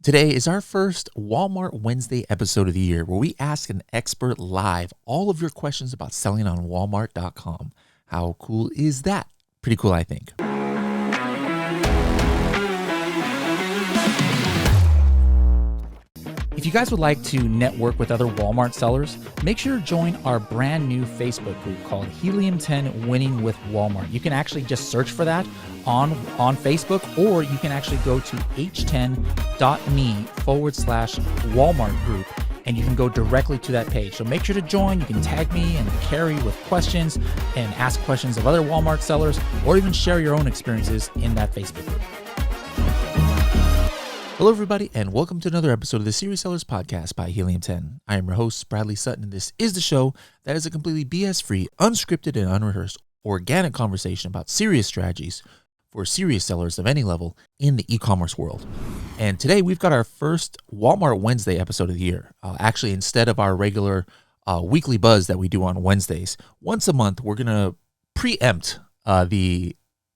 Today is our first Walmart Wednesday episode of the year where we ask an expert live all of your questions about selling on Walmart.com. How cool is that? Pretty cool, I think. If you guys would like to network with other Walmart sellers, make sure to join our brand new Facebook group called Helium 10 Winning with Walmart. You can actually just search for that on Facebook, or you can actually go to h10.me/Walmart group, and you can go directly to that page. So make sure to join. You can tag me and Carrie with questions and ask questions of other Walmart sellers, or even share your own experiences in that Facebook group. Hello, everybody, and welcome to another episode of the Serious Sellers Podcast by Helium 10. I am your host, Bradley Sutton, and this is the show that is a completely BS-free, unscripted, and unrehearsed organic conversation about serious strategies for serious sellers of any level in the e-commerce world. And today, we've got our first Walmart Wednesday episode of the year. Actually, instead of our regular weekly buzz that we do on Wednesdays, once a month, we're going to preempt the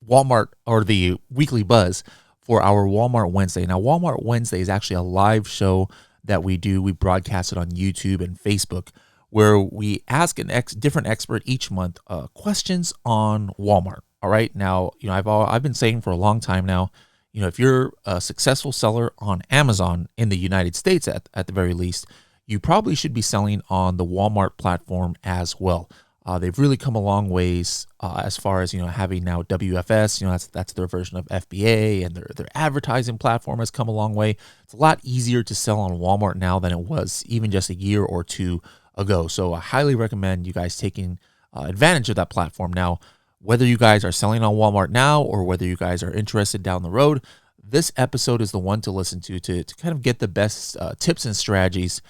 Walmart or the weekly buzz for our Walmart Wednesday. Now, Walmart Wednesday is actually a live show that we do. We broadcast it on YouTube and Facebook, where we ask a different expert each month questions on Walmart. All right. Now, I've been saying for a long time now, if you're a successful seller on Amazon in the United States, at the very least, you probably should be selling on the Walmart platform as well. They've really come a long ways as far as having now WFS. That's their version of FBA, and their advertising platform has come a long way. It's a lot easier to sell on Walmart now than it was even just a year or two ago. So I highly recommend you guys taking advantage of that platform. Now, whether you guys are selling on Walmart now or whether you guys are interested down the road, this episode is the one to listen to kind of get the best tips and strategies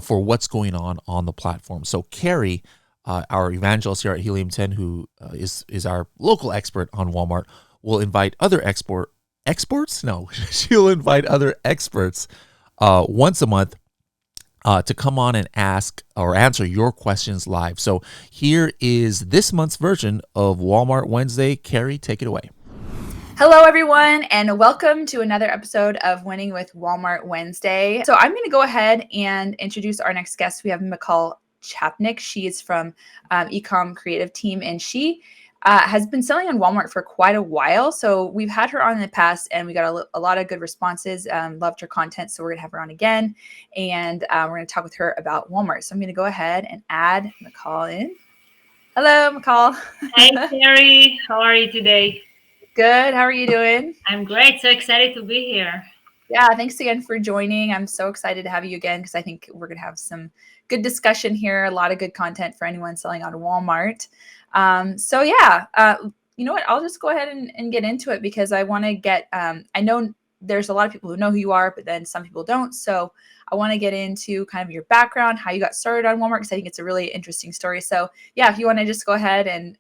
for what's going on the platform. So Carrie, our evangelist here at Helium 10, who is our local expert on Walmart, will invite other experts? No, she'll invite other experts once a month to come on and ask or answer your questions live. So here is this month's version of Walmart Wednesday. Carrie, take it away. Hello, everyone, and welcome to another episode of Winning with Walmart Wednesday. So I'm going to go ahead and introduce our next guest. We have McCall Chapnick. She is from eCom creative team, and she has been selling on Walmart for quite a while. So we've had her on in the past, and we got a lot of good responses. Loved her content, so we're gonna have her on again, and we're gonna talk with her about Walmart. So I'm gonna go ahead and add McCall in. Hello, McCall. Hey, Carrie. How are you today? Good. How are you doing? I'm great. So excited to be here. Yeah, thanks again for joining. I'm so excited to have you again because I think we're going to have some good discussion here, a lot of good content for anyone selling on Walmart. You know what? I'll just go ahead and get into it because I want to get, I know there's a lot of people who know who you are, but then some people don't. So I want to get into kind of your background, how you got started on Walmart, because I think it's a really interesting story. So yeah, if you want to just go ahead and,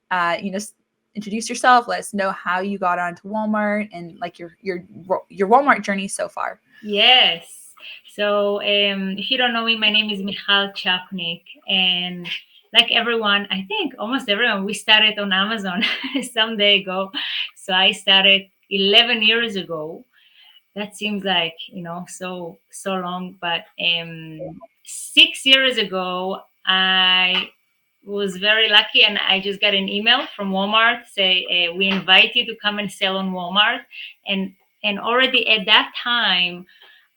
introduce yourself. Let us know how you got onto Walmart and like your Walmart journey so far. Yes. So if you don't know me, my name is Michal Chapnik, and like everyone, I think almost everyone, we started on Amazon some day ago. So I started 11 years ago. That seems like so long, but 6 years ago I was very lucky, and I just got an email from Walmart say we invite you to come and sell on Walmart, and already at that time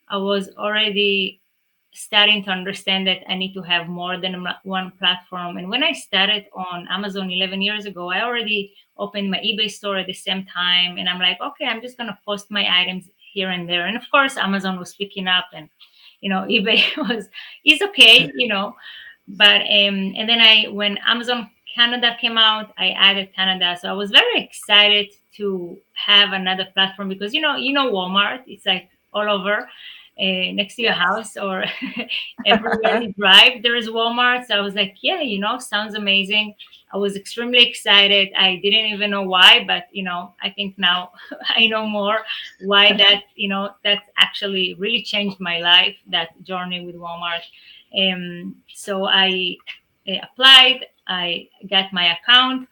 I was already starting to understand that I need to have more than one platform. And when I started on Amazon 11 years ago, I already opened my eBay store at the same time, and I'm like, okay, I'm just gonna post my items here and there. And of course Amazon was picking up, and eBay is okay, but and then when Amazon Canada came out, I added Canada. So I was very excited to have another platform because Walmart, it's like all over next to your house or everywhere you drive, there is Walmart. So I was like, yeah, sounds amazing. I was extremely excited. I didn't even know why, but I think now I know more why that actually really changed my life, that journey with Walmart. So I applied, I got my account,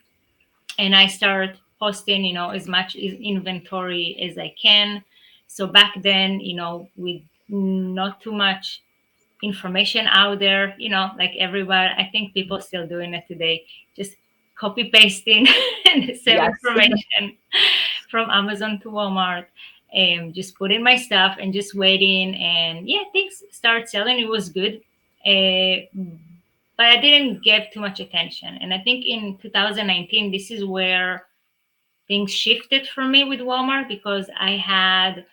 and I started posting, as much inventory as I can. So back then, with not too much information out there, like everybody. I think people still doing it today, just copy pasting the same Yes. information from Amazon to Walmart, and just put in my stuff and just waiting. And yeah, things start selling. It was good. Uh, but I didn't give too much attention. And I think in 2019, this is where things shifted for me with Walmart, because I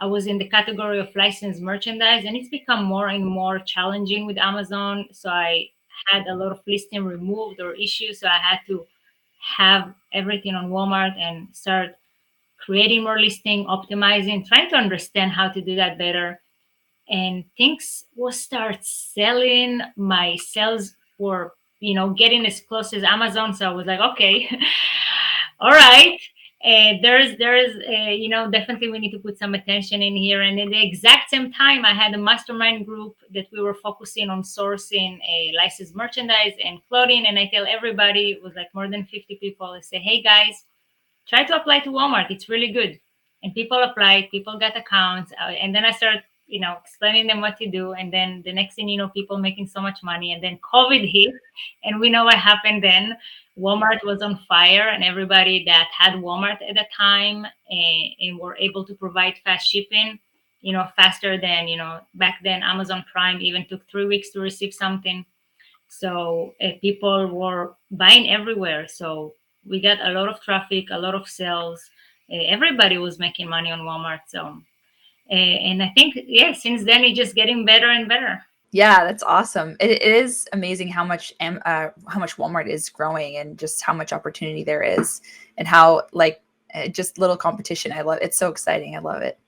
was in the category of licensed merchandise, and it's become more and more challenging with Amazon. So I had a lot of listing removed or issues. So I had to have everything on Walmart and start creating more listing, optimizing, trying to understand how to do that better. And things will start selling. My sales were, getting as close as Amazon. So I was like, okay, all right. Definitely we need to put some attention in here. And at the exact same time, I had a mastermind group that we were focusing on sourcing a licensed merchandise and clothing. And I tell everybody, it was like more than 50 people, I say, hey guys, try to apply to Walmart. It's really good. And people applied, people got accounts. And then I started, explaining them what to do. And then the next thing you know, people making so much money. And then COVID hit. And we know what happened then. Walmart was on fire, and everybody that had Walmart at the time and were able to provide fast shipping, faster than, back then Amazon Prime even took 3 weeks to receive something. So people were buying everywhere. So we got a lot of traffic, a lot of sales. Everybody was making money on Walmart. So, and I think, yeah, since then it's just getting better and better. Yeah, that's awesome. It is amazing how much Walmart is growing and just how much opportunity there is, and how just little competition. I love it. It's so exciting. I love it.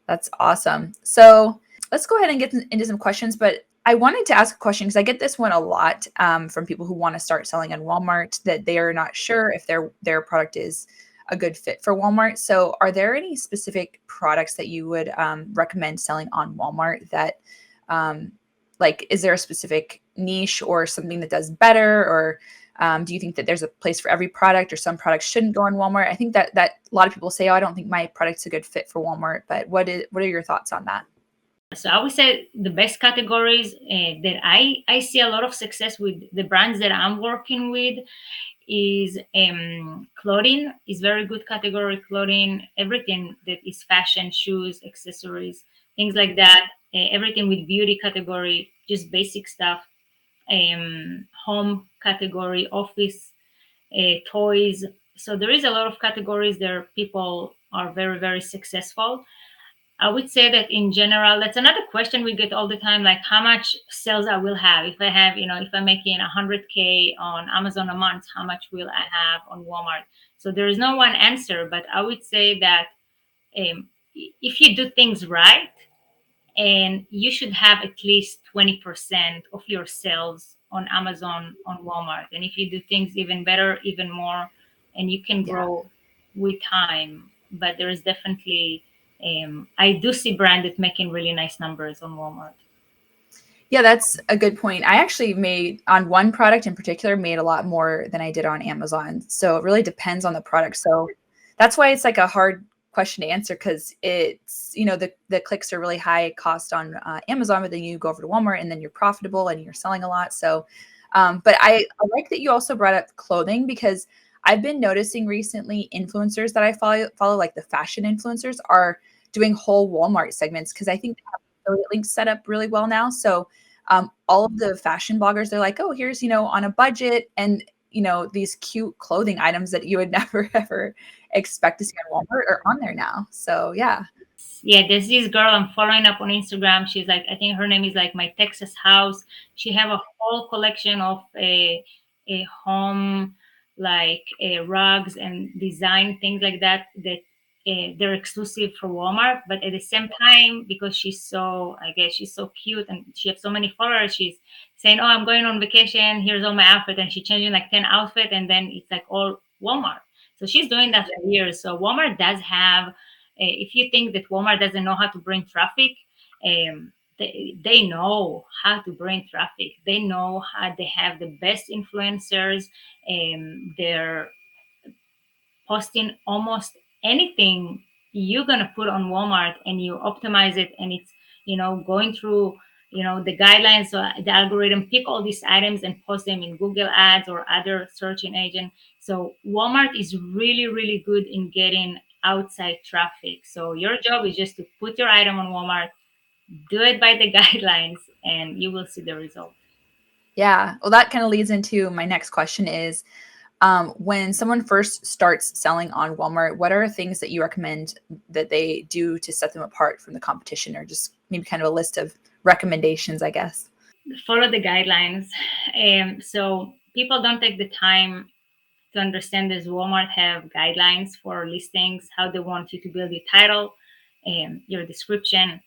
That's awesome. So let's go ahead and get into some questions. But I wanted to ask a question because I get this one a lot from people who want to start selling on Walmart, that they are not sure if their product is a good fit for Walmart. So are there any specific products that you would recommend selling on Walmart that um, is there a specific niche or something that does better, or do you think that there's a place for every product, or some products shouldn't go on Walmart? I think that a lot of people say, "Oh, I don't think my product's a good fit for Walmart." But what are your thoughts on that? So I would say the best categories that I see a lot of success with the brands that I'm working with is clothing is very good category. Clothing, everything that is fashion, shoes, accessories, things like that. Everything with beauty category, just basic stuff. Home category, office, toys. So there is a lot of categories there. People are very, very successful. I would say that in general, that's another question we get all the time, like how much sales I will have. If I have, if I'm making 100K on Amazon a month, how much will I have on Walmart? So there is no one answer, but I would say that if you do things right, and you should have at least 20% of your sales on Amazon, on Walmart. And if you do things even better, even more, and you can Yeah. grow with time. But there is definitely, I do see branded making really nice numbers on Walmart. Yeah, that's a good point. I actually made on one product in particular made a lot more than I did on Amazon. So it really depends on the product. So that's why it's like a hard question to answer, because it's, the clicks are really high cost on Amazon, but then you go over to Walmart and then you're profitable and you're selling a lot. So, but I like that you also brought up clothing, because I've been noticing recently influencers that I follow, like the fashion influencers, are doing whole Walmart segments, because I think they have affiliate links set up really well now. So all of the fashion bloggers, they're like, oh, here's, on a budget, and, these cute clothing items that you would never, ever expect to see on Walmart are on there now. So yeah. Yeah, there's this girl I'm following up on Instagram. She's like, I think her name is like My Texas House. She have a whole collection of a home, like rugs and design things like that, that they're exclusive for Walmart. But at the same time, because she's so, I guess she's so cute and she has so many followers, she's saying, oh, I'm going on vacation, here's all my outfit, and she's changing like 10 outfit, and then it's like all Walmart. So she's doing that for years. So Walmart does have, if you think that Walmart doesn't know how to bring traffic, they know how to bring traffic. They know how they have the best influencers. They're posting almost anything you're gonna put on Walmart, and you optimize it, and going through, the guidelines. So the algorithm pick all these items and post them in Google Ads or other searching agent. So Walmart is really, really good in getting outside traffic. So your job is just to put your item on Walmart, do it by the guidelines, and you will see the result. Yeah. Well, that kind of leads into my next question is, when someone first starts selling on Walmart, what are things that you recommend that they do to set them apart from the competition, or just maybe kind of a list of recommendations, I guess? Follow the guidelines. So people don't take the time to understand this. Walmart have guidelines for listings, how they want you to build your title, your description,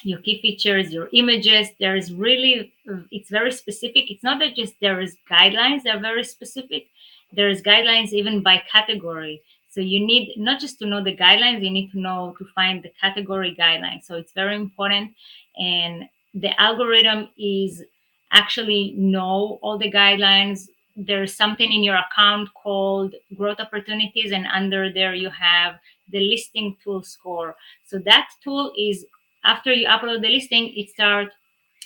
your key features, your images. There's really, it's very specific. It's not that just there is guidelines, they're very specific. There's guidelines even by category. So you need not just to know the guidelines, you need to know to find the category guidelines. So it's very important. And the algorithm is actually know all the guidelines. There's something in your account called growth opportunities, and under there you have the listing tool score. So that tool is, after you upload the listing, it starts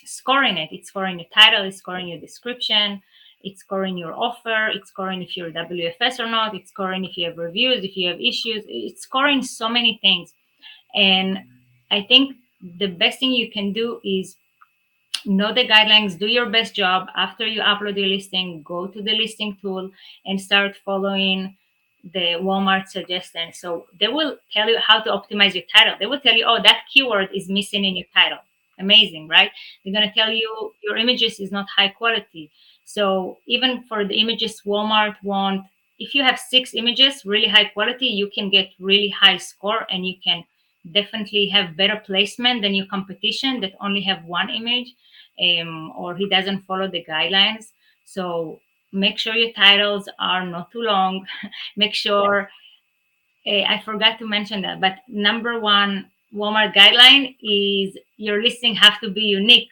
scoring it. It's scoring your title, it's scoring your description, it's scoring your offer, it's scoring if you're WFS or not, it's scoring if you have reviews, if you have issues. It's scoring so many things. And I think the best thing you can do is know the guidelines, do your best job. After you upload your listing, go to the listing tool and start following the Walmart suggestions. So they will tell you how to optimize your title. They will tell you, oh, that keyword is missing in your title. Amazing, right? They're going to tell you your images is not high quality. So even for the images Walmart want, if you have 6 images, really high quality, you can get really high score, and you can definitely have better placement than your competition that only have 1 image, or he doesn't follow the guidelines. So make sure your titles are not too long. Make sure, I forgot to mention that, but number one Walmart guideline is your listing have to be unique.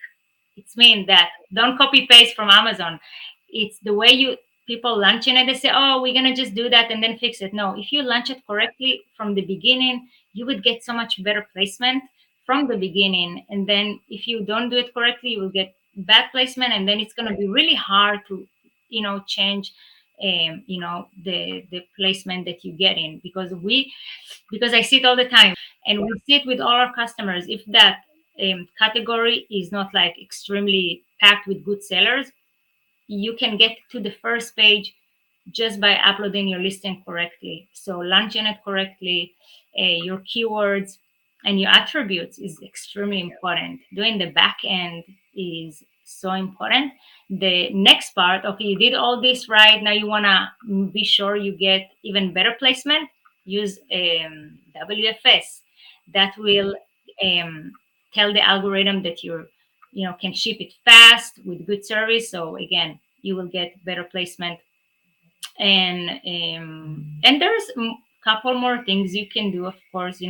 It's mean that don't copy paste from Amazon. It's the way you people launching it. They say, oh, we're gonna just do that and then fix it. No, if you launch it correctly from the beginning, you would get so much better placement from the beginning. And then if you don't do it correctly, you will get bad placement, and then it's gonna be really hard to, change, the placement that you get in, because I see it all the time, and we see it with all our customers. If that category is not like extremely packed with good sellers, you can get to the first page just by uploading your listing correctly. So launching it correctly, your keywords and your attributes is extremely important. Doing the back end is so important. The next part, okay, you did all this right. Now you want to be sure you get even better placement. Use WFS. That will tell the algorithm that can ship it fast with good service. So again, you will get better placement. And there's a couple more things you can do, of course.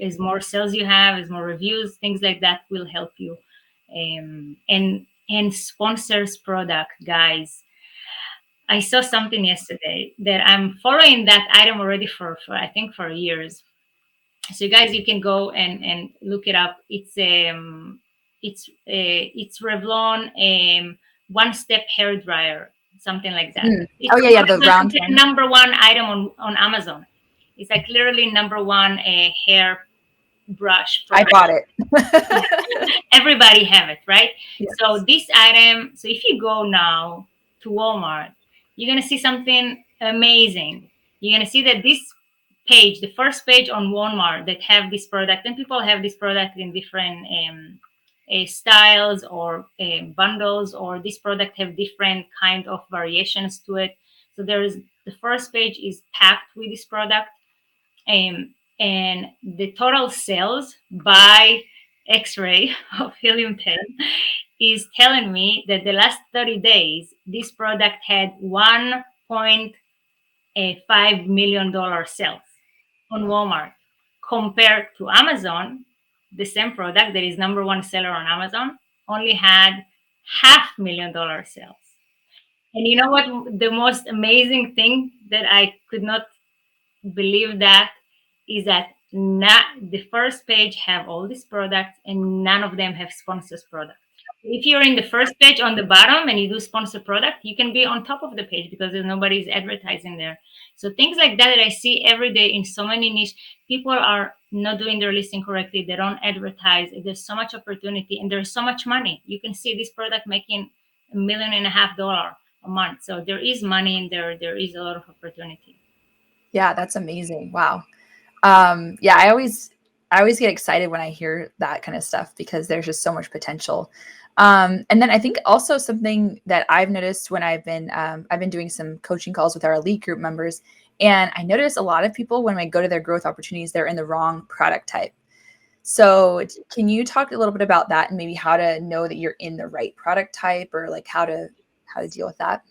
As more sales you have, as more reviews, things like that will help you. And sponsors product, guys. I saw something yesterday that I'm following that item already for I think for years. So you guys, you can go and look it up. It's Revlon one step hair dryer, something like that. Oh, yeah, the round the one. number one item on Amazon. It's like literally number one hair brush. I bought it. Everybody have it, right? Yes. So this item, so if you go now to Walmart, you're gonna see something amazing. You're gonna see that this page, the first page on Walmart that have this product, and people have this product in different styles or bundles, or this product have different kind of variations to it. So the first page is packed with this product, and the total sales by X-ray of helium 10 is telling me that the last 30 days this product had $1.5 million sales on Walmart, compared to Amazon. The same product that is number one seller on Amazon only had $500,000 sales. And you know what? The most amazing thing that I could not believe that is that not the first page have all these products and none of them have sponsors product. If you're in the first page on the bottom and you do sponsor product, you can be on top of the page because there's nobody's advertising there. So things like that I see every day in so many niche. People are not doing their listing correctly. They don't advertise. There's so much opportunity and there's so much money. You can see this product making $1.5 million a month. So there is money in there. There is a lot of opportunity. Yeah, that's amazing. Wow. Yeah, I always get excited when I hear that kind of stuff because there's just so much potential. And then I think also something that I've noticed when I've been doing some coaching calls with our elite group members, and I notice a lot of people when I go to their growth opportunities, they're in the wrong product type. So can you talk a little bit about that and maybe how to know that you're in the right product type, or like how to deal with that?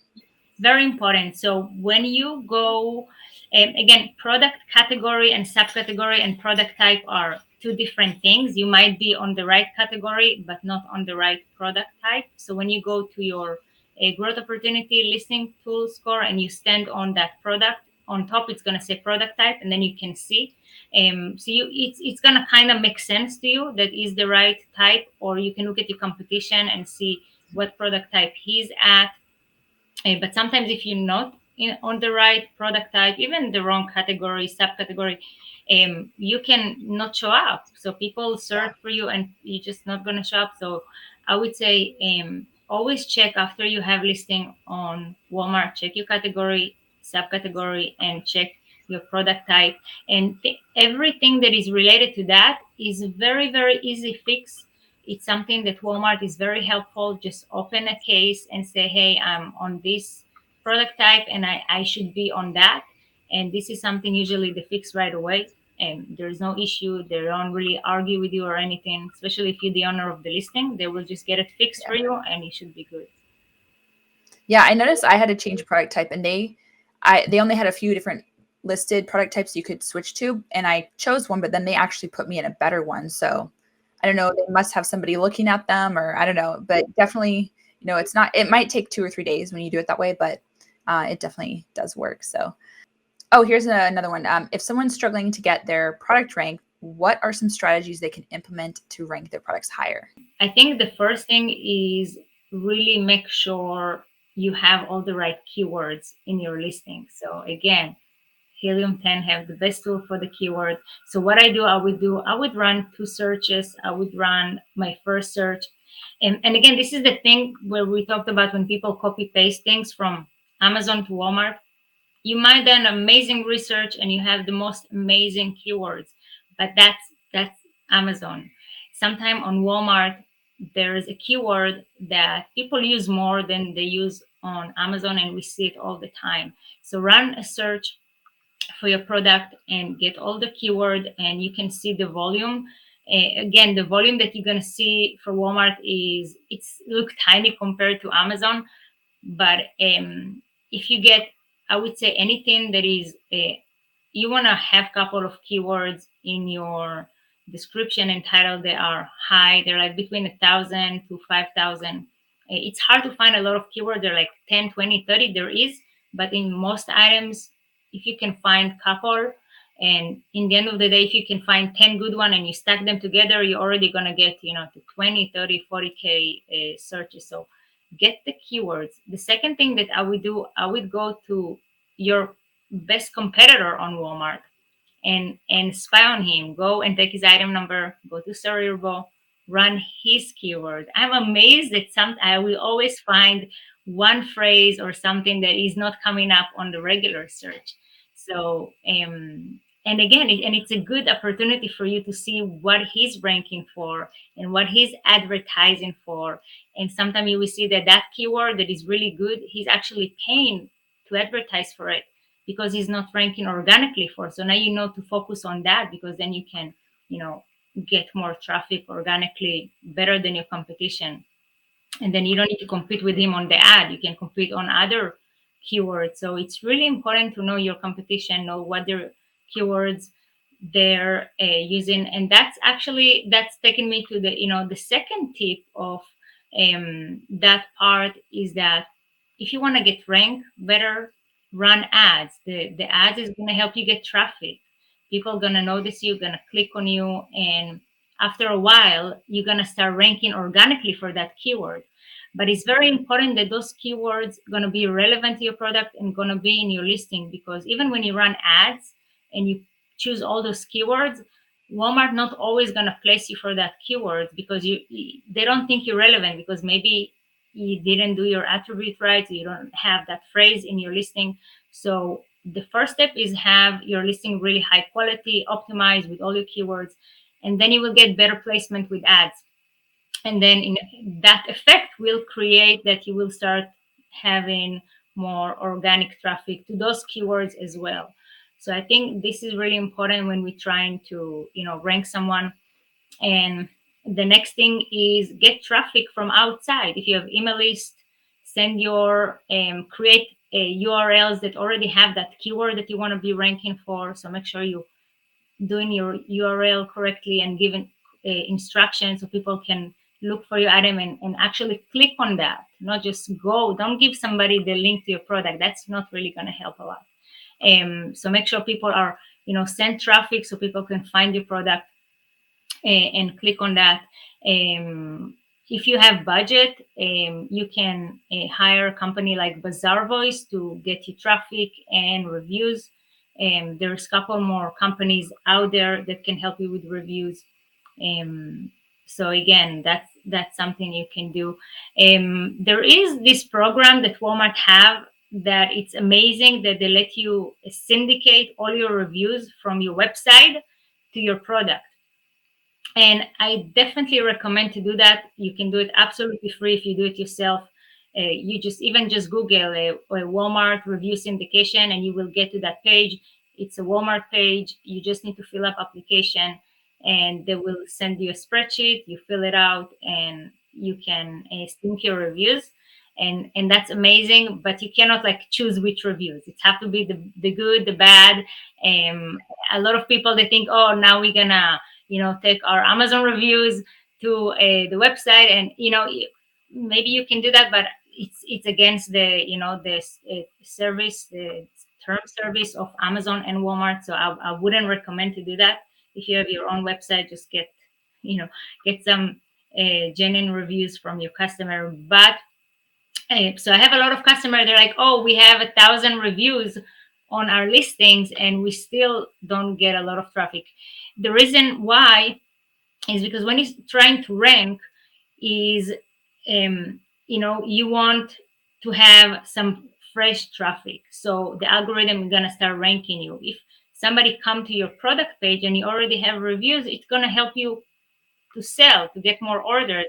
Very important. So when you go, again, product category and subcategory and product type are two different things. You might be on the right category, but not on the right product type. So when you go to your growth opportunity listing tool score and you stand on that product, on top it's going to say product type, and then you can see. It's going to kind of make sense to you that is the right type, or you can look at your competition and see what product type he's at. But sometimes if you're not on the right product type, even the wrong category, subcategory, you can not show up. So people search for you and you're just not going to show up. So I would say always check after you have listing on Walmart, check your category, subcategory, and check your product type. And everything that is related to that is very, very easy fix. It's something that Walmart is very helpful. Just open a case and say, hey, I'm on this product type and I should be on that. And this is something usually they fix right away. And there's no issue. They don't really argue with you or anything, especially if you're the owner of the listing. They will just get it fixed for you and it should be good. Yeah, I noticed I had to change product type, and they only had a few different listed product types you could switch to, and I chose one, but then they actually put me in a better one. So I don't know, they must have somebody looking at them, or I don't know, but definitely, it's not. It might take 2 or 3 days when you do it that way, but it definitely does work. So, oh, here's another one. If someone's struggling to get their product ranked, what are some strategies they can implement to rank their products higher? I think the first thing is really make sure you have all the right keywords in your listing. So again, Helium 10 have the best tool for the keyword. So what I would run 2 searches. I would run my first search. And again, this is the thing where we talked about when people copy paste things from Amazon to Walmart. You might done amazing research and you have the most amazing keywords, but that's Amazon. Sometime on Walmart, there is a keyword that people use more than they use on Amazon, and we see it all the time. So run a search for your product and get all the keyword, and you can see the volume. Again, the volume that you're going to see for Walmart it's look tiny compared to Amazon, but if you get, I would say anything that is you want to have a couple of keywords in your description and title. They are high. They're like between 1,000 to 5,000. It's hard to find a lot of keywords. They're like 10, 20, 30. There is, but in most items, if you can find couple, and in the end of the day, if you can find 10 good one and you stack them together, you're already going to get, to 20, 30, 40K searches. So get the keywords. The second thing that I would do, I would go to your best competitor on Walmart and spy on him. Go and take his item number, go to Cerebro, run his keyword. I'm amazed that I will always find one phrase or something that is not coming up on the regular search. So and again, it's a good opportunity for you to see what he's ranking for and what he's advertising for. And sometimes you will see that keyword that is really good, he's actually paying to advertise for it because he's not ranking organically for. So now you know to focus on that, because then you can, get more traffic organically better than your competition. And then you don't need to compete with him on the ad. You can compete on other keywords. So it's really important to know your competition, know what their keywords they're using. And that's taken me to the second tip of that part is that if you want to get ranked better, run ads. The ads is going to help you get traffic. People are going to notice you, going to click on you, and after a while, you're going to start ranking organically for that keyword. But it's very important that those keywords are going to be relevant to your product and going to be in your listing, because even when you run ads and you choose all those keywords, Walmart not always going to place you for that keyword, because they don't think you're relevant, because maybe you didn't do your attribute right, you don't have that phrase in your listing. So the first step is have your listing really high quality, optimized with all your keywords, and then you will get better placement with ads. And then that effect will create that you will start having more organic traffic to those keywords as well. So I think this is really important when we're trying to, rank someone. And the next thing is get traffic from outside. If you have email list, send your create URLs that already have that keyword that you want to be ranking for. So make sure you doing your URL correctly and giving instructions so people can look for your item and actually click on that, not just go. Don't give somebody the link to your product. That's not really going to help a lot. So make sure people are, send traffic so people can find your product and click on that. If you have budget, you can hire a company like Bazaar Voice to get you traffic and reviews. There's a couple more companies out there that can help you with reviews. So again, that's something you can do. There is this program that Walmart have that it's amazing, that they let you syndicate all your reviews from your website to your product. And I definitely recommend to do that. You can do it absolutely free if you do it yourself. You just Google a Walmart review syndication, and you will get to that page. It's a Walmart page. You just need to fill up application, and they will send you a spreadsheet. You fill it out, and you can sync your reviews. And that's amazing. But you cannot choose which reviews. It have to be the good, the bad. A lot of people, they think, oh, now we're gonna take our Amazon reviews to the website, and maybe you can do that, but it's against the service, the term service of Amazon and Walmart. So I wouldn't recommend to do that. If you have your own website, just get some genuine reviews from your customer. But so I have a lot of customers, they're like, oh, we have 1,000 reviews on our listings and we still don't get a lot of traffic. The reason why is because when you're trying to rank is, you want to have some fresh traffic. So the algorithm is going to start ranking you. If somebody come to your product page and you already have reviews, it's going to help you to sell, to get more orders,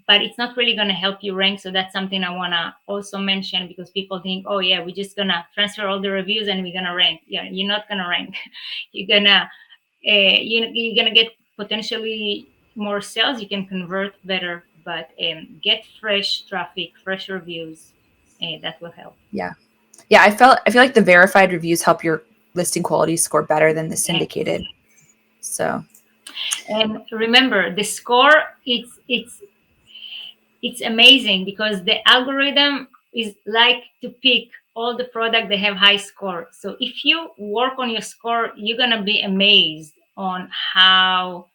but it's not really going to help you rank. So that's something I want to also mention, because people think, oh yeah, we're just going to transfer all the reviews and we're going to rank. Yeah, you're not going to rank. You're going to you're going to get potentially more sales. You can convert better, but get fresh traffic, fresh reviews. That will help. Yeah. I feel like the verified reviews help your listing quality score better than the syndicated. So, and remember, the score, it's amazing, because the algorithm is like to pick all the product that have high score. So if you work on your score, you're going to be amazed on how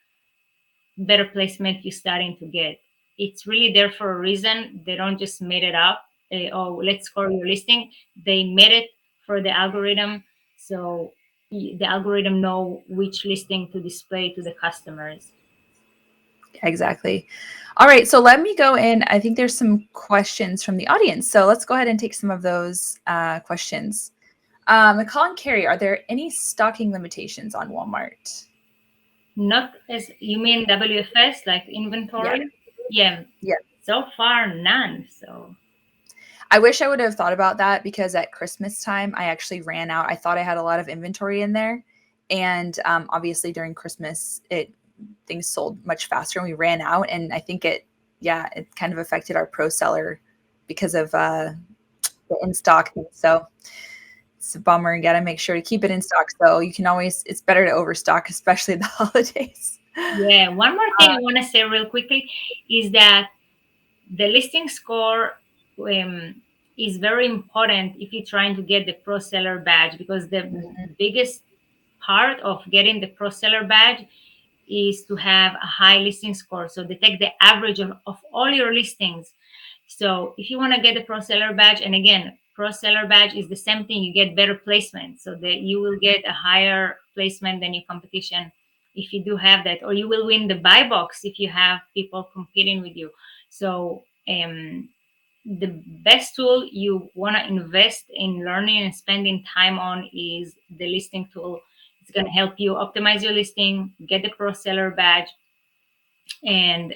better placement you're starting to get. It's really there for a reason. They don't just made it up. Oh, let's score your listing. They made it for the algorithm. So the algorithm know which listing to display to the customers. exactly. All right. So let me go in. I think there's some questions from the audience. So let's go ahead and take some of those questions. McCall and Carrie, are there any stocking limitations on Walmart? Not as you mean WFS, like inventory? Yeah. So far, none. So I wish I would have thought about that, because at Christmas time, I actually ran out. I thought I had a lot of inventory in there. And obviously during Christmas, things sold much faster and we ran out. And I think it kind of affected our pro seller because of the in stock. So it's a bummer. You got to make sure to keep it in stock. So you can always, it's better to overstock, especially the holidays. Yeah. One more thing I want to say real quickly is that the listing score is very important if you're trying to get the pro seller badge, because the biggest part of getting the pro seller badge is to have a high listing score. So they take the average of all your listings. So if you want to get the pro seller badge, and again, pro seller badge is the same thing, you get better placement, so that you will get a higher placement than your competition if you do have that, or you will win the buy box if you have people competing with you. So the best tool you want to invest in learning and spending time on is the listing tool. It's going to help you optimize your listing, get the pro seller badge, and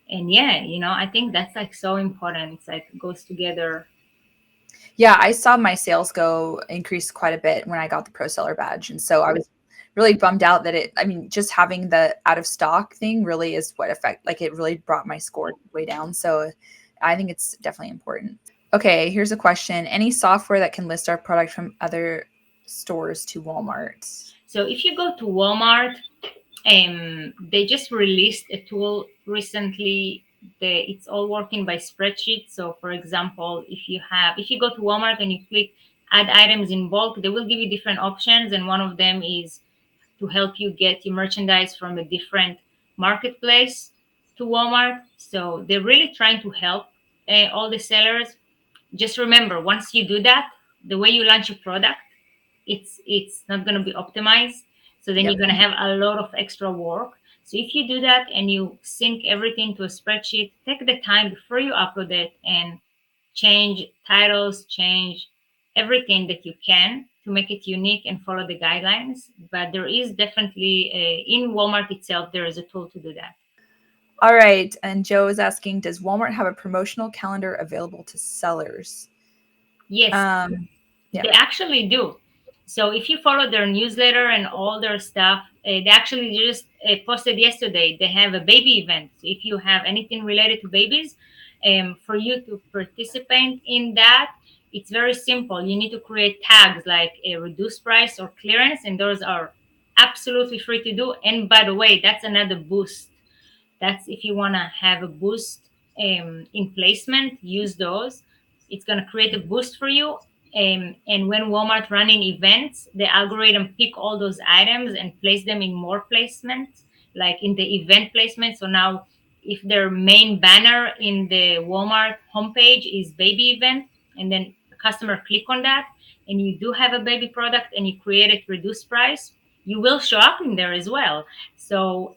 yeah, I think that's like so important. It's like goes together. Yeah, I saw my sales go increase quite a bit when I got the pro seller badge. And so I was really bummed out that just having the out of stock thing really is what it really brought my score way down. So I think it's definitely important. Okay, here's a question. Any software that can list our product from other stores to Walmart? So if you go to Walmart, they just released a tool recently. It's all working by spreadsheet. So for example, if you go to Walmart and you click add items in bulk, they will give you different options, and one of them is to help you get your merchandise from a different marketplace to Walmart. So they're really trying to help all the sellers. Just remember, once you do that, the way you launch your product, it's not going to be optimized. So then Yep. you're going to have a lot of extra work. So if you do that and you sync everything to a spreadsheet, take the time before you upload it and change titles, change everything that you can to make it unique and follow the guidelines. But there is definitely in Walmart itself, there is a tool to do that. All right. And Joe is asking, does Walmart have a promotional calendar available to sellers? Yes, Yeah. they actually do. So if you follow their newsletter and all their stuff, they actually just posted yesterday. They have a baby event. So if you have anything related to babies, for you to participate in that, it's very simple. You need to create tags like a reduced price or clearance, and those are absolutely free to do. And by the way, that's another boost. That's if you want to have a boost in placement, use those. It's going to create a boost for you. And when Walmart running events, the algorithm pick all those items and place them in more placements, like in the event placement. So now, if their main banner in the Walmart homepage is baby event, and then a customer click on that, and you do have a baby product and you create it reduced price, you will show up in there as well. So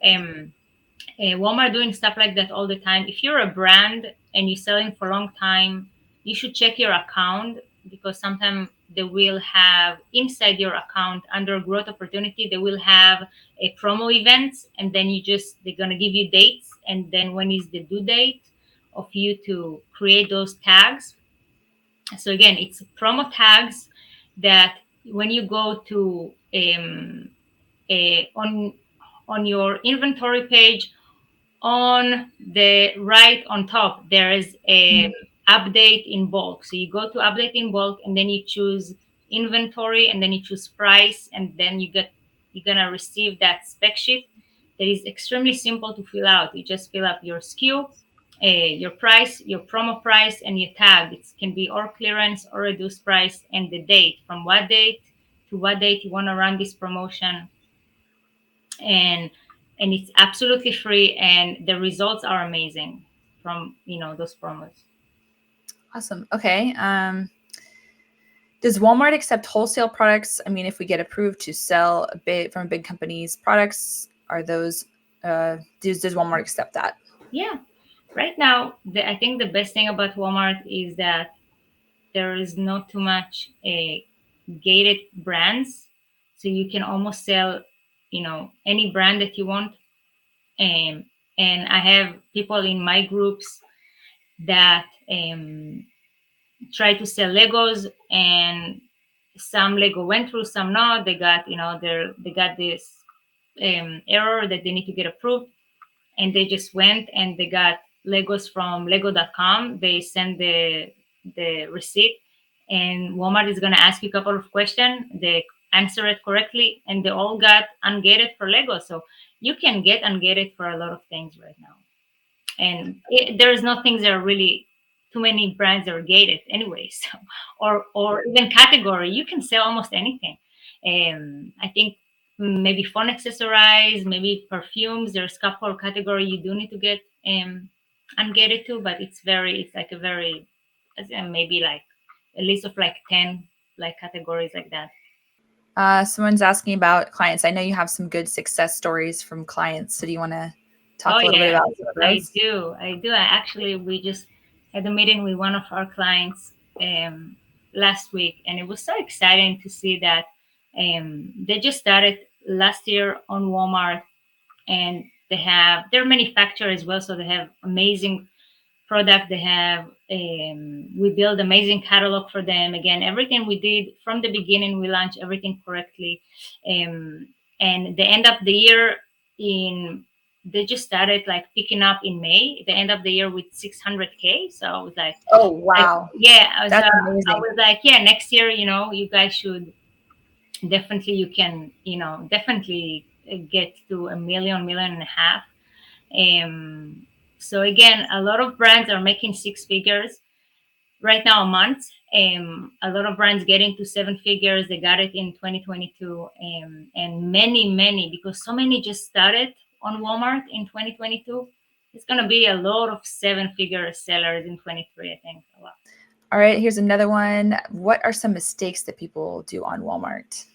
Walmart doing stuff like that all the time. If you're a brand and you're selling for a long time, you should check your account, because sometimes they will have inside your account under growth opportunity, they will have a promo events, and then they're going to give you dates. And then when is the due date of you to create those tags? So again, it's promo tags that when you go to on your inventory page, on the right on top, there is a update in bulk. So you go to update in bulk, and then you choose inventory, and then you choose price, and then you're gonna receive that spec sheet that is extremely simple to fill out. You just fill up your SKU, your price, your promo price, and your tag. It can be or clearance or reduced price, and the date, from what date to what date you want to run this promotion. And it's absolutely free, and the results are amazing from those promos. Awesome. Okay. Does Walmart accept wholesale products? I mean, if we get approved to sell from big companies products, are those does Walmart accept that? Yeah, right now I think the best thing about Walmart is that there is not too much gated brands, so you can almost sell any brand that you want. And I have people in my groups that try to sell Legos, and some Lego went through, some not. They got they got this error that they need to get approved, and they just went and they got Legos from Lego.com. They send the receipt, and Walmart is going to ask you a couple of questions. They answer it correctly, and they all got ungated for Lego. So you can get ungated for a lot of things right now, and there's no things that are really too many brands that are gated anyway. So or even category, you can sell almost anything. I think maybe phone accessories, maybe perfumes. There's a couple category you do need to get and get it to, but it's like a very maybe like a list of like 10 like categories like that. Someone's asking about clients. I know you have some good success stories from clients. So do you want to talk a little bit about some of those? I do. We just had a meeting with one of our clients last week, and it was so exciting to see that they just started last year on Walmart, and they're manufacturers as well, so they have amazing product. They have we build amazing catalog for them. Again, everything we did from the beginning, we launched everything correctly, and the end of the year they just started like picking up in May. The end of the year with 600K. So I was like, oh wow, I amazing. was like, yeah, next year, you guys should definitely, you can, definitely get to a million and a half. So again, a lot of brands are making six figures right now a month. A lot of brands getting to seven figures. They got it in 2022, and many, because so many just started on Walmart in 2022. It's gonna be a lot of seven-figure sellers in 23, I think. A lot. All right, here's another one. What are some mistakes that people do on Walmart?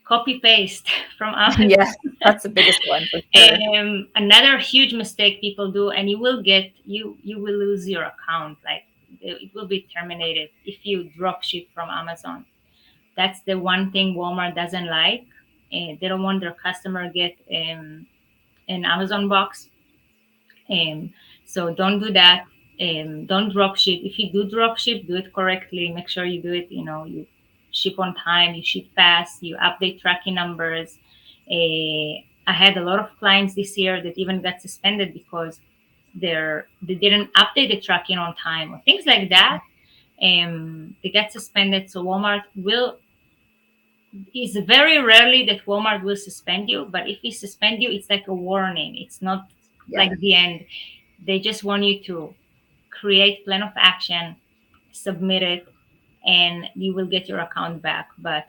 Copy paste from Amazon. Yeah, that's the biggest one for sure. Another huge mistake people do, and you will lose your account. Like it will be terminated if you drop ship from Amazon. That's the one thing Walmart doesn't like. They don't want their customer get an Amazon box. So don't do that. Don't drop ship. If you do drop ship, do it correctly. Make sure you do it. You ship on time. You ship fast. You update tracking numbers. I had a lot of clients this year that even got suspended because they didn't update the tracking on time or things like that. They get suspended. So Walmart it's very rarely that Walmart will suspend you, but if they suspend you, it's like a warning. It's not like the end. They just want you to create plan of action, submit it, and you will get your account back. But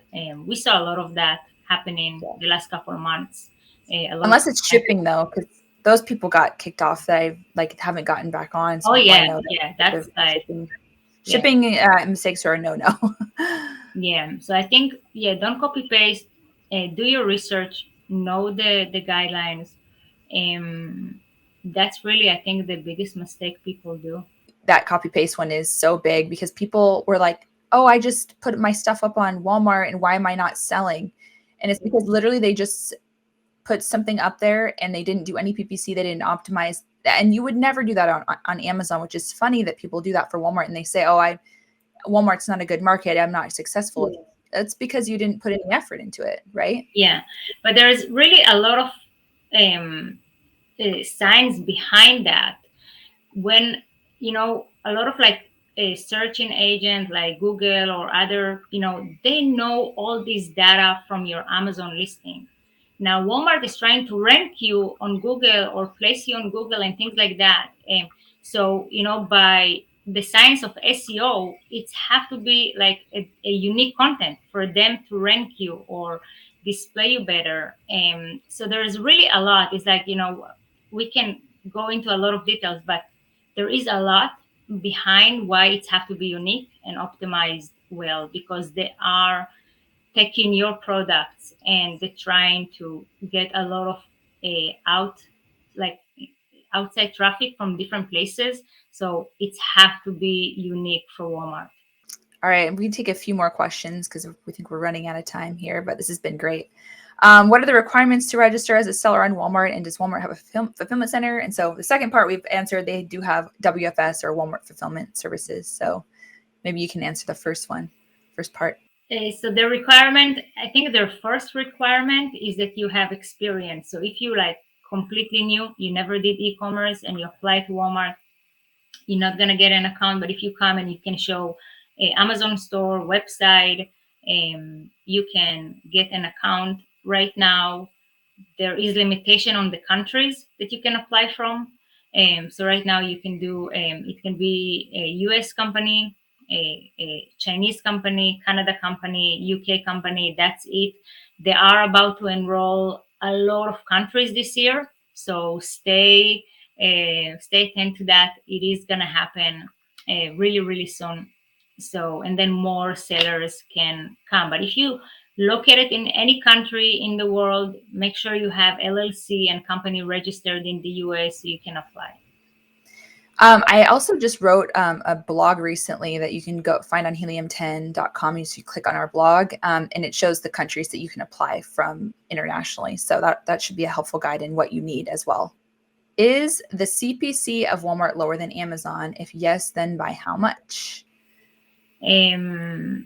we saw a lot of that happening the last couple of months. Unless it's shipping though, because those people got kicked off that I haven't gotten back on. So that's like shipping mistakes are a no. Yeah, so I think don't copy paste. Do your research. Know the guidelines. That's really, I think, the biggest mistake people do. That copy paste one is so big because people were like, oh, I just put my stuff up on Walmart and why am I not selling? And it's because literally they just put something up there and they didn't do any PPC. They didn't optimize. And you would never do that on Amazon, which is funny that people do that for Walmart. And they say, oh, Walmart's not a good market. I'm not successful. Yeah. It's because you didn't put any effort into it, right? Yeah, but there's really a lot of science behind that. When a lot of like a searching agent like Google or other, they know all this data from your Amazon listing. Now Walmart is trying to rank you on Google or place you on Google and things like that. And so by the science of SEO, it have to be like a unique content for them to rank you or display you better. And so there's really a lot. It's like we can go into a lot of details, but there is a lot behind why it have to be unique and optimized well, because they are taking your products and they're trying to get a lot of outside traffic from different places. So it have to be unique for Walmart. All right, we can take a few more questions because we think we're running out of time here, but this has been great. What are the requirements to register as a seller on Walmart, and does Walmart have a fulfillment center? And so the second part we've answered, they do have WFS or Walmart fulfillment services. So maybe you can answer the first part. So the requirement, I think their first requirement is that you have experience. So if you like completely new, you never did e-commerce and you apply to Walmart, you're not going to get an account. But if you come and you can show an Amazon store website, you can get an account. Right now, there is limitation on the countries that you can apply from. So right now you can do, it can be a US company, a Chinese company, Canada company, UK company. That's it. They are about to enroll a lot of countries this year, so stay attentive to that. It is gonna happen really, really soon. So, and then more sellers can come. But if you locate it in any country in the world, make sure you have LLC and company registered in the US so you can apply. I also just wrote a blog recently that you can go find on helium10.com. You click on our blog, and it shows the countries that you can apply from internationally. So that should be a helpful guide in what you need as well. Is the CPC of Walmart lower than Amazon? If yes, then by how much? I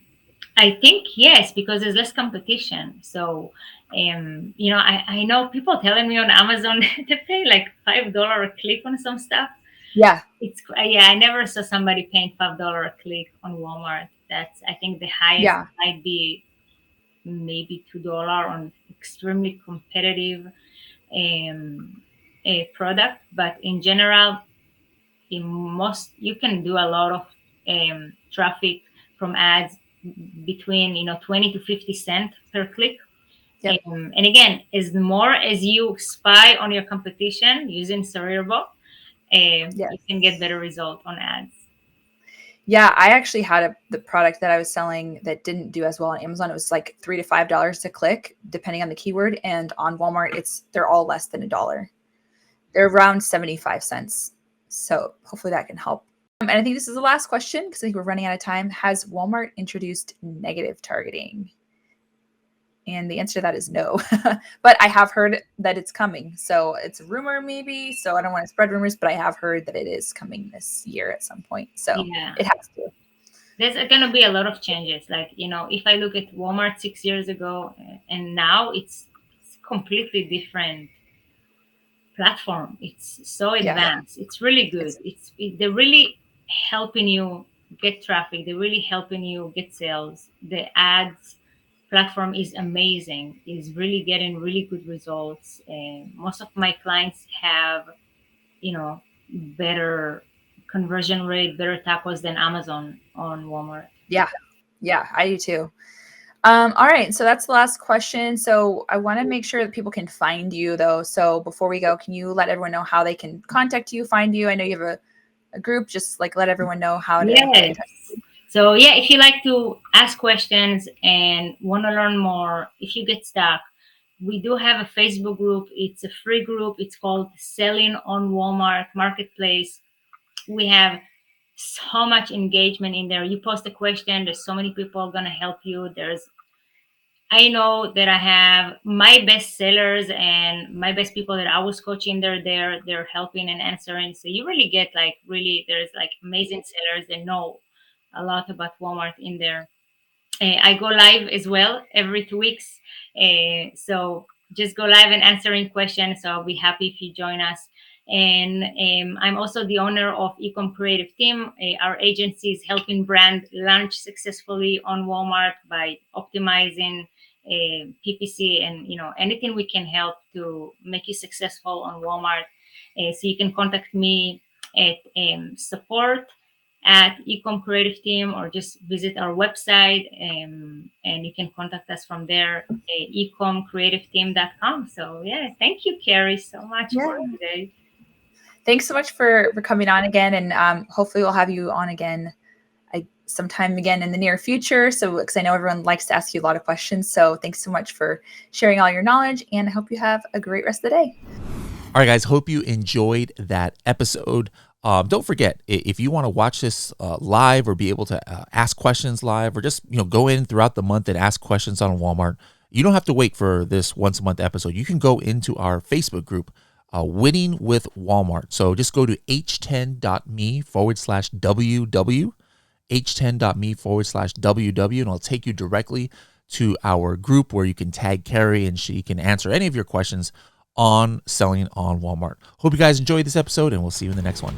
think yes, because there's less competition. So, I know people telling me on Amazon to pay like $5 a click on some stuff. Yeah. I never saw somebody paying $5 a click on Walmart. I think the highest might be maybe $2 on extremely competitive a product. But in general, you can do a lot of traffic from ads between 20 to 50 cents per click. Yep. And again, as more as you spy on your competition using Cerebral, you can get better result on ads. Yeah, I actually had the product that I was selling that didn't do as well on Amazon. It was like $3 to $5 to click, depending on the keyword. And on Walmart, they're all less than $1. They're around 75 cents. So hopefully that can help. And I think this is the last question because I think we're running out of time. Has Walmart introduced negative targeting? And the answer to that is no. But I have heard that it's coming. So it's a rumor maybe. So I don't want to spread rumors, but I have heard that it is coming this year at some point. So it has to. There's going to be a lot of changes. Like, if I look at Walmart 6 years ago and now it's completely different platform. It's so advanced. Yeah. It's really good. They're really helping you get traffic. They're really helping you get sales. The ads platform is amazing. It's really getting really good results. And most of my clients have, better conversion rate, better tacos than Amazon on Walmart. Yeah, I do too. All right, so that's the last question. So I want to make sure that people can find you though. So before we go, can you let everyone know how they can contact you, find you? I know you have a group, just like let everyone know how to get in touch with you. So if you like to ask questions and want to learn more, if you get stuck, we do have a Facebook group. It's a free group. It's called Selling on Walmart Marketplace. We have so much engagement in there. You post a question, there's so many people going to help you. I know that I have my best sellers and my best people that I was coaching. They're helping and answering. So you really get there's amazing sellers that know a lot about Walmart in there. I go live as well every 2 weeks. So just go live and answering questions. So I'll be happy if you join us. And I'm also the owner of eCom Creative Team. Our agency is helping brand launch successfully on Walmart by optimizing PPC and anything we can help to make you successful on Walmart. So you can contact me at support@eCom Creative Team, or just visit our website and you can contact us from there, ecomcreativeteam.com. So thank you, Carrie, so much for today. Thanks so much for coming on again, and hopefully we'll have you on again sometime again in the near future. So because I know everyone likes to ask you a lot of questions. So thanks so much for sharing all your knowledge, and I hope you have a great rest of the day. All right, guys, hope you enjoyed that episode. Don't forget, if you want to watch this live or be able to ask questions live, or just go in throughout the month and ask questions on Walmart, you don't have to wait for this once a month episode. You can go into our Facebook group, Winning with Walmart. So just go to h10.me/WW, h10.me/WW, and it'll take you directly to our group where you can tag Carrie and she can answer any of your questions on selling on Walmart. Hope you guys enjoyed this episode, and we'll see you in the next one.